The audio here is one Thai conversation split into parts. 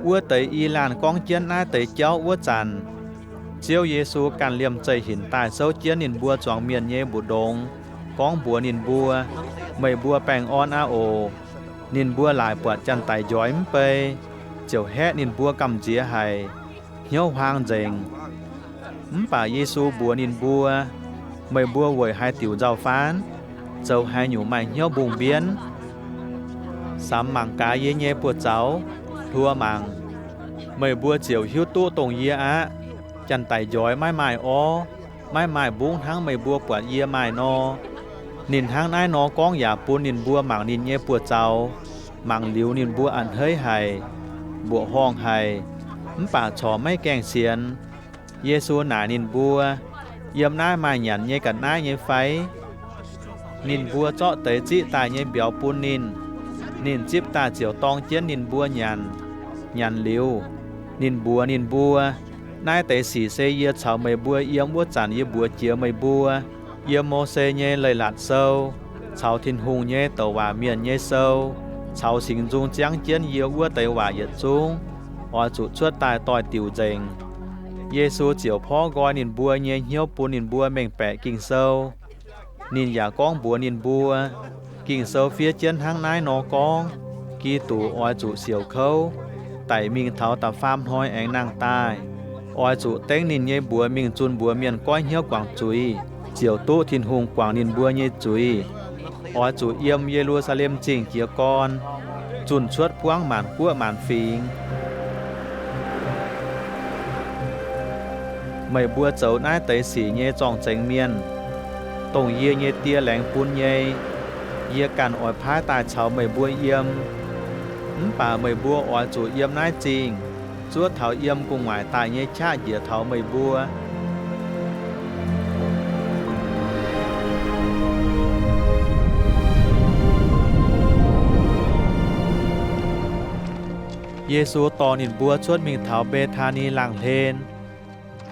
vua tới y làn con chiến na tới cháu vua chàn chiếu Giêsu can liêmใจหินตายเซาเจียนนินบัวจวงเมียนเยบุดงก้องบัวนินบัวไม่บัวแปงอ้อนอาโอนินบัวหลายปวดจันไตย้อยมไปเจียวแฮะนินบัวกำเจียให้เหี่ยวหางเจงป่าเยซูบัวนินบัวไม่บัวหวยให้ติ๋วเจ้าฟ้านเจ้าให้อยู่ใหม่เหี่ยวบุงเบียนสามมังกาเยเยปวดเจ้าทั่วมังไม่บัวเจียวหิ้วตู้ตรงเยอะจันไตย้อยไม้ไม้อ้อไม้ไม้บุ้งทั้งไม่บัวปวดเยียไม้นอนินทั้งนายนอก้องอย่าปูนินบัวหมังนินเยปวดเจ้าหมังหลิวนินบัวอันเฮ้ยไห้บัวห้องไห้ป่าชอไม่แกงเสียนเยซูหนานินบัวเยี่ยมหน้ามาหยันเยกันหน้าเยไฟนินบัวเจาะเตยจิตายเยเบียวปูนินจิบตาเจียวตองเจียนนินบัวหยันหลิวนินบัวนายเตสีเซเยชาวไม่บัวเยี่ยมบัวจันเยบัวเจียวไม่บัวเยี่ยมโมเซเยเลยหลัดเซาชาวทินหุงเยตว่าเมียนเยเซาชาวสิงจุงเจียงเจียนเยี่ยววัวเตว่าเยจุงออจุชวดตายต่อยติวเจงเยซูเจียวพ่อกอยนินบัวเยเหี่ยวปูนินบัวแม่งแปะกิ่งเซานินอย่าก้องบัวนินบัวกิ่งเซาเฟียเจียนทั้งนายนอกองกีตู่ออยจุเสียวเขาไต่มิงเท้าตาฟามห้อยแองนางตายออยจุเต้งนินเยบัวมิงจุนบัวเมียนก้อยเหี่ยวกวางจุยเจียวตู้ทินหุงกวางนินบัวเยจุยออยจุเยี่ยมเยรูซาเล็มจริงเกียกอนจุนชวดพวงหมานกั้วหมานฟิงไม่บัวเจ้าหน้าไตสีเยจองเจงเมียนตรงเยเยเตียแหลงปุนเยเยียกันออยพายตาเฉาไม่บัวเยี่ยมป่าไม่บัวออยจุเยี่ยมนายจริงจวดเถาเยี่ยมกุงหมายตายเยชาเหยียเถาไม่บัวเยซูตอนินบัวชวดมิงเถาเบธานีหลังเทน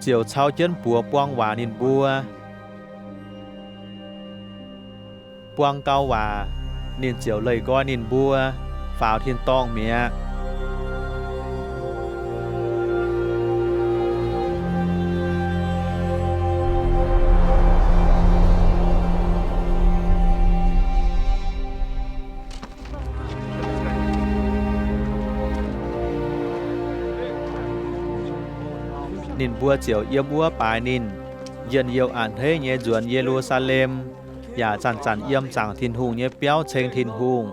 เจียวเช้าเจิ้นปัวปวงหวานินบัวปวงเกาหวานินเจียวเลยก้อนินบัวฝ่าวทินต้องเมียนินบัวเจียวเยี่ยมบัวปายนินเยือนเยียวอ่านเฮเยจวนเยรูซาเล็มอย่าจันเยี่ยมจังทินหุงเยเปียวเชงทินหุง